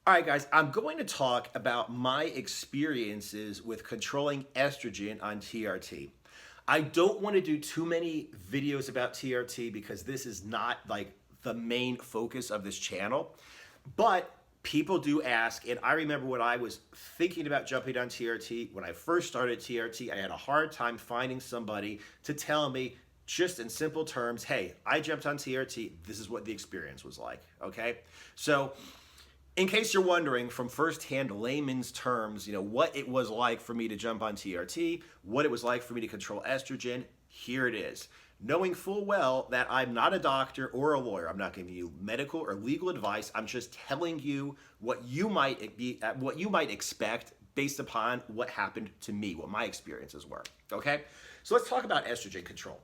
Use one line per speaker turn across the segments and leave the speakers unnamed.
All right, guys, I'm going to talk about my experiences with controlling estrogen on TRT. I don't want to do too many videos about TRT because this is not like the main focus of this channel, but people do ask, and I remember when I was thinking about jumping on TRT, when I first started TRT, I had a hard time finding somebody to tell me just in simple terms, hey, I jumped on TRT, this is what the experience was like, okay? So in case you're wondering from firsthand layman's terms, what it was like for me to jump on TRT, what it was like for me to control estrogen, here it is. Knowing full well that I'm not a doctor or a lawyer, I'm not giving you medical or legal advice. I'm just telling you what you might expect based upon what happened to me, what my experiences were. Okay, so let's talk about estrogen control.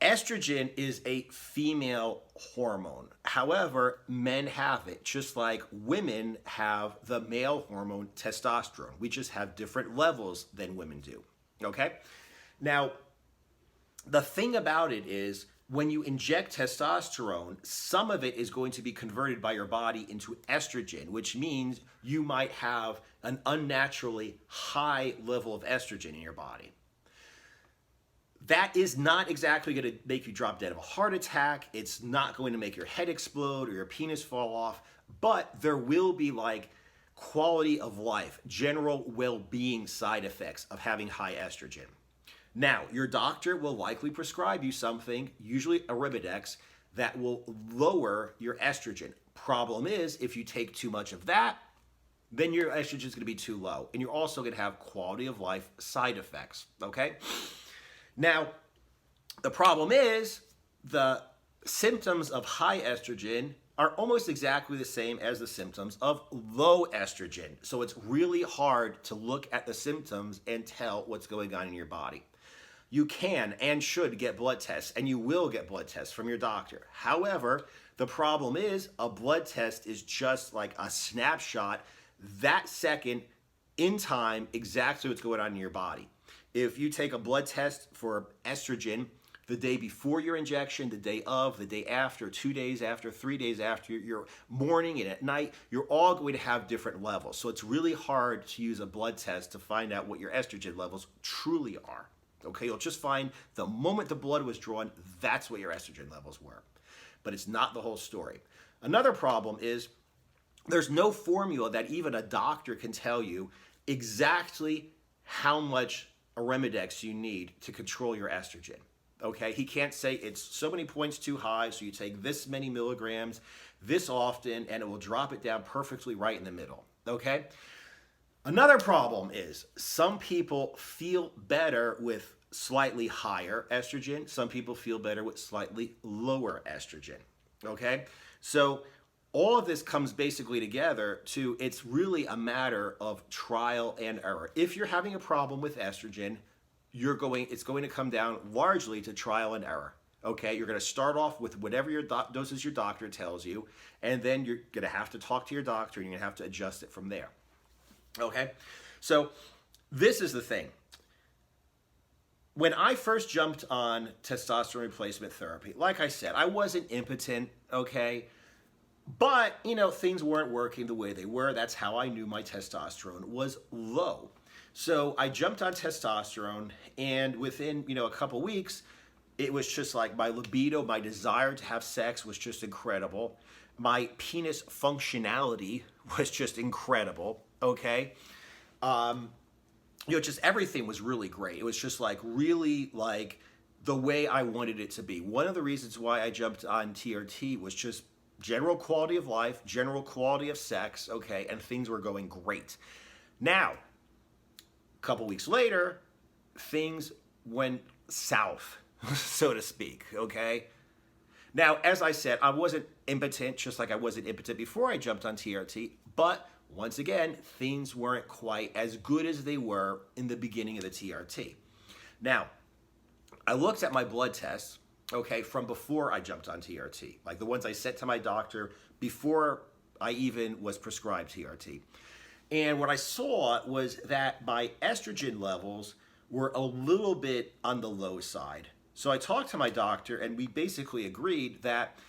Estrogen is a female hormone. However, men have it, just like women have the male hormone testosterone. We just have different levels than women do, okay? Now, the thing about it is when you inject testosterone, some of it is going to be converted by your body into estrogen, which means you might have an unnaturally high level of estrogen in your body. That is not exactly going to make you drop dead of a heart attack. It's not going to make your head explode or your penis fall off, but there will be like quality of life, general well-being side effects of having high estrogen. Now, your doctor will likely prescribe you something, usually Arimidex, that will lower your estrogen. Problem is, if you take too much of that, then your estrogen is going to be too low, and you're also going to have quality of life side effects, okay? Now, the problem is the symptoms of high estrogen are almost exactly the same as the symptoms of low estrogen. So it's really hard to look at the symptoms and tell what's going on in your body. You can and should get blood tests, and you will get blood tests from your doctor. However, the problem is a blood test is just like a snapshot that second in time exactly what's going on in your body. If you take a blood test for estrogen the day before your injection, the day of, the day after, 2 days after, 3 days after, your morning and at night, you're all going to have different levels. So it's really hard to use a blood test to find out what your estrogen levels truly are. Okay, you'll just find the moment the blood was drawn, that's what your estrogen levels were. But it's not the whole story. Another problem is there's no formula that even a doctor can tell you exactly how much Arimidex you need to control your estrogen. Okay, he can't say it's so many points too high, so you take this many milligrams this often and it will drop it down perfectly right in the middle. Okay, another problem is some people feel better with slightly higher estrogen, some people feel better with slightly lower estrogen. Okay, so all of this comes basically together to it's really a matter of trial and error. If you're having a problem with estrogen, it's going to come down largely to trial and error. Okay, you're going to start off with whatever your doses your doctor tells you, and then you're going to have to talk to your doctor and you're going to have to adjust it from there. Okay, so this is the thing. When I first jumped on testosterone replacement therapy, like I said, I wasn't impotent, okay? But, things weren't working the way they were. That's how I knew my testosterone was low. So I jumped on testosterone, and within, a couple weeks, it was just like my libido, my desire to have sex was just incredible. My penis functionality was just incredible, okay? Just everything was really great. It was just like really like the way I wanted it to be. One of the reasons why I jumped on TRT was just general quality of life, general quality of sex, okay, and things were going great. Now, a couple weeks later, things went south, so to speak, okay? Now, as I said, I wasn't impotent, just like I wasn't impotent before I jumped on TRT, but once again, things weren't quite as good as they were in the beginning of the TRT. Now, I looked at my blood tests, okay, from before I jumped on TRT, like the ones I sent to my doctor before I even was prescribed TRT. And what I saw was that my estrogen levels were a little bit on the low side. So I talked to my doctor and we basically agreed that,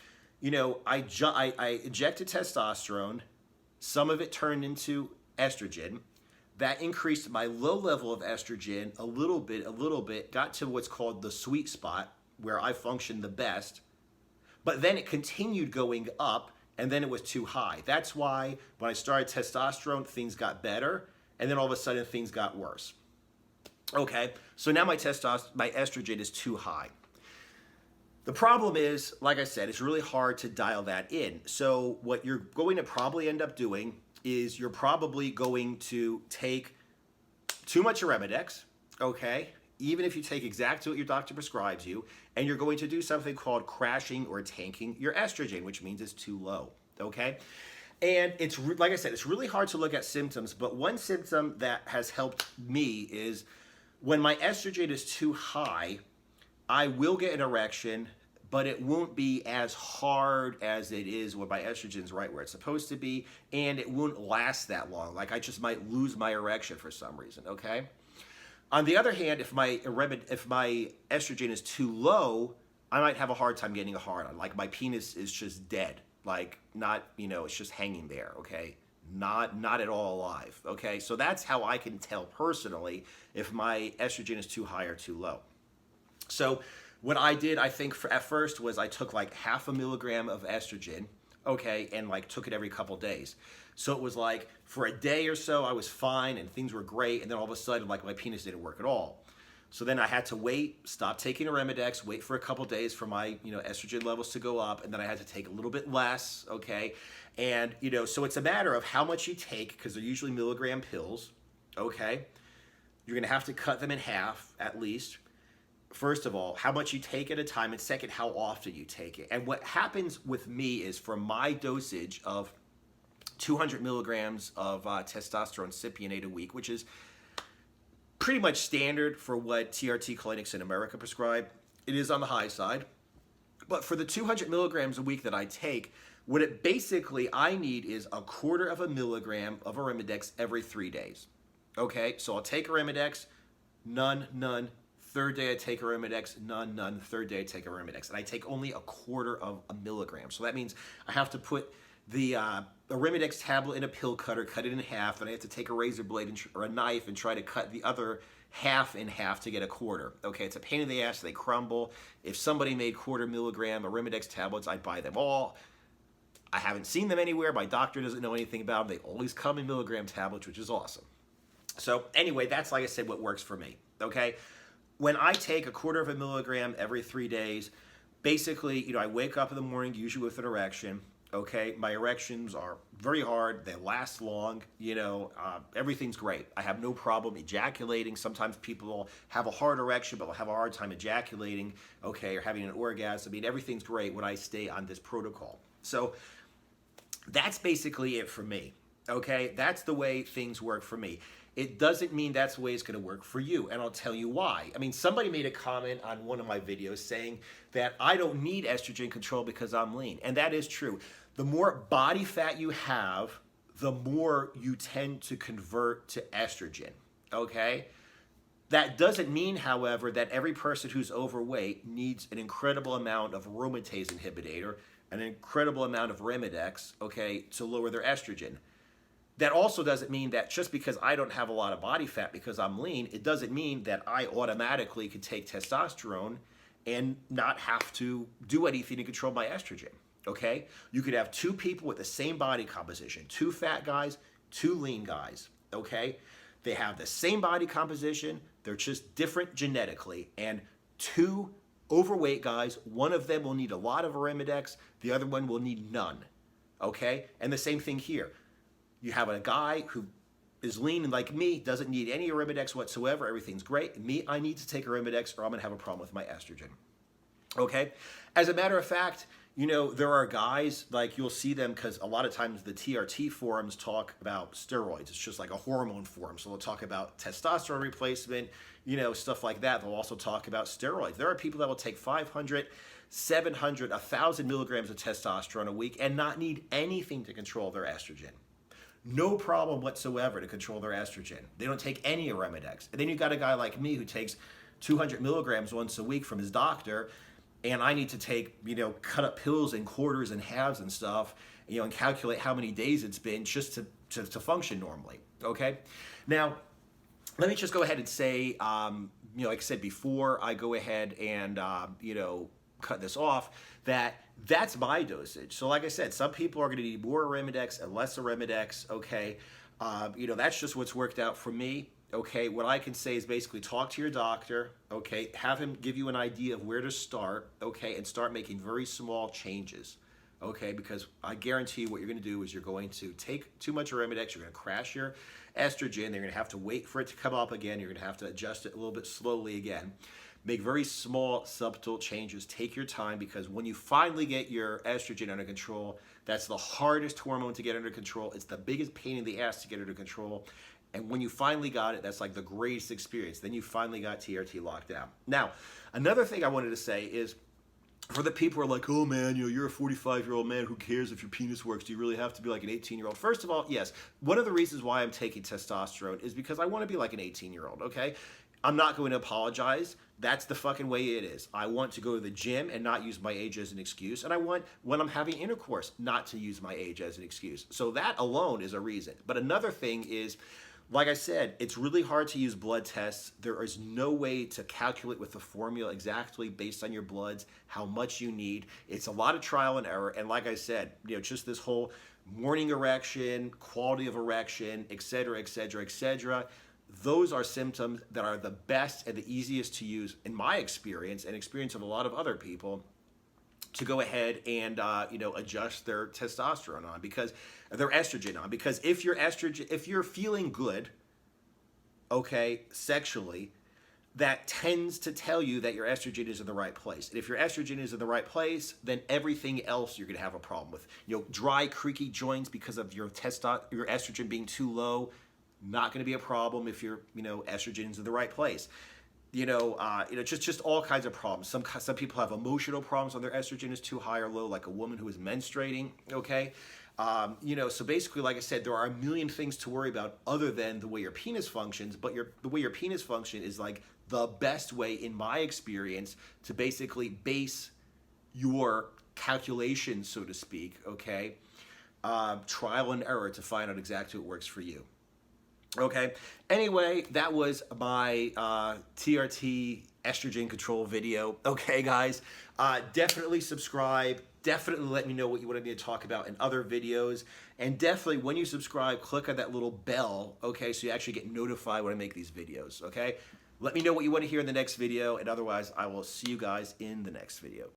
I injected testosterone. Some of it turned into estrogen. That increased my low level of estrogen a little bit, got to what's called the sweet spot where I functioned the best. But then it continued going up, and then it was too high. That's why when I started testosterone, things got better, and then all of a sudden things got worse. Okay, so now my estrogen is too high. The problem is, like I said, it's really hard to dial that in. So what you're going to probably end up doing is you're probably going to take too much Arimidex, okay? Even if you take exactly what your doctor prescribes you, and you're going to do something called crashing or tanking your estrogen, which means it's too low, okay? And it's, like I said, it's really hard to look at symptoms, but one symptom that has helped me is when my estrogen is too high, I will get an erection, but it won't be as hard as it is when my estrogen's right where it's supposed to be, and it won't last that long. Like I just might lose my erection for some reason, okay? On the other hand, if my estrogen is too low, I might have a hard time getting a hard on. Like my penis is just dead. Like not, it's just hanging there, okay? Not at all alive, okay? So that's how I can tell personally if my estrogen is too high or too low. So what I did, I think at first was I took like 0.5 milligram of estrogen, okay, and like took it every couple days. So it was like for a day or so I was fine and things were great, and then all of a sudden like my penis didn't work at all. So then I had to wait, stop taking Arimidex, wait for a couple days for my estrogen levels to go up, and then I had to take a little bit less, okay? And so it's a matter of how much you take, because they're usually milligram pills, okay? You're gonna have to cut them in half at least. First of all, how much you take at a time, and second, how often you take it. And what happens with me is for my dosage of 200 milligrams of testosterone cypionate a week, which is pretty much standard for what TRT clinics in America prescribe. It is on the high side. But for the 200 milligrams a week that I take, what it basically I need is 1/4 milligram of Arimidex every 3 days. Okay, so I'll take Arimidex, none. Third day I take Arimidex, none. Third day I take Arimidex. And I take only 1/4 milligram. So that means I have to put the Arimidex tablet in a pill cutter, cut it in half, and I have to take a razor blade or a knife and try to cut the other half in half to get 1/4. Okay, it's a pain in the ass, they crumble. If somebody made 1/4 milligram Arimidex tablets, I'd buy them all. I haven't seen them anywhere. My doctor doesn't know anything about them. They always come in milligram tablets, which is awesome. So anyway, that's, like I said, what works for me, okay? When I take 1/4 milligram every 3 days, basically, I wake up in the morning, usually with an erection, okay? My erections are very hard. They last long, everything's great. I have no problem ejaculating. Sometimes people will have a hard erection, but will have a hard time ejaculating, okay, or having an orgasm. I mean, everything's great when I stay on this protocol. So that's basically it for me, okay? That's the way things work for me. It doesn't mean that's the way it's going to work for you, and I'll tell you why. I mean, somebody made a comment on one of my videos saying that I don't need estrogen control because I'm lean, and that is true. The more body fat you have, the more you tend to convert to estrogen, okay? That doesn't mean, however, that every person who's overweight needs an incredible amount of aromatase inhibitor, an incredible amount of Arimidex, okay, to lower their estrogen. That also doesn't mean that just because I don't have a lot of body fat because I'm lean, it doesn't mean that I automatically could take testosterone and not have to do anything to control my estrogen, okay? You could have 2 people with the same body composition, 2 fat guys, 2 lean guys, okay? They have the same body composition, they're just different genetically, and 2 overweight guys, one of them will need a lot of Arimidex, the other one will need none, okay? And the same thing here. You have a guy who is lean and like me, doesn't need any Arimidex whatsoever, everything's great. Me, I need to take Arimidex or I'm gonna have a problem with my estrogen, okay? As a matter of fact, there are guys, like you'll see them, because a lot of times the TRT forums talk about steroids. It's just like a hormone forum. So they'll talk about testosterone replacement, stuff like that. They'll also talk about steroids. There are people that will take 500, 700, 1,000 milligrams of testosterone a week and not need anything to control their estrogen. No problem whatsoever to control their estrogen. They don't take any Arimidex. And then you've got a guy like me who takes 200 milligrams once a week from his doctor, and I need to take, cut up pills and quarters and halves and stuff, and calculate how many days it's been just to function normally, okay? Now, let me just go ahead and say, like I said before, I go ahead and, cut this off, that's my dosage. So like I said, some people are going to need more Arimidex and less Arimidex, okay? That's just what's worked out for me. Okay, what I can say is basically talk to your doctor, okay, have him give you an idea of where to start, okay, and start making very small changes, okay, because I guarantee you what you're going to do is you're going to take too much Arimidex, you're going to crash your estrogen, they're going to have to wait for it to come up again, you're going to have to adjust it a little bit slowly again. Make very small, subtle changes. Take your time, because when you finally get your estrogen under control, that's the hardest hormone to get under control. It's the biggest pain in the ass to get under control. And when you finally got it, that's like the greatest experience. Then you finally got TRT locked down. Now, another thing I wanted to say is, for the people who are like, oh man, you're a 45-year-old man, who cares if your penis works? Do you really have to be like an 18-year-old? First of all, yes, one of the reasons why I'm taking testosterone is because I want to be like an 18-year-old, okay? I'm not going to apologize. That's the fucking way it is. I want to go to the gym and not use my age as an excuse. And I want, when I'm having intercourse, not to use my age as an excuse. So that alone is a reason. But another thing is, like I said, it's really hard to use blood tests. There is no way to calculate with the formula exactly based on your bloods how much you need. It's a lot of trial and error. And like I said, just this whole morning erection, quality of erection, et cetera, et cetera, et cetera. Those are symptoms that are the best and the easiest to use, in my experience and experience of a lot of other people, to go ahead and adjust their testosterone on, because their estrogen on, because if you're feeling good, okay, sexually, that tends to tell you that your estrogen is in the right place. And if your estrogen is in the right place, then everything else you're going to have a problem with. Dry, creaky joints because of your estrogen being too low, not going to be a problem if your estrogen's in the right place. Just all kinds of problems. Some people have emotional problems when their estrogen is too high or low, like a woman who is menstruating, okay? So basically, like I said, there are a million things to worry about other than the way your penis functions, but the way your penis function is like the best way, in my experience, to basically base your calculations, so to speak, okay? Trial and error to find out exactly what works for you. Okay, anyway, that was my TRT estrogen control video. Okay, guys, definitely subscribe. Definitely let me know what you want me to talk about in other videos. And definitely, when you subscribe, click on that little bell, okay, so you actually get notified when I make these videos, okay? Let me know what you want to hear in the next video, and otherwise, I will see you guys in the next video.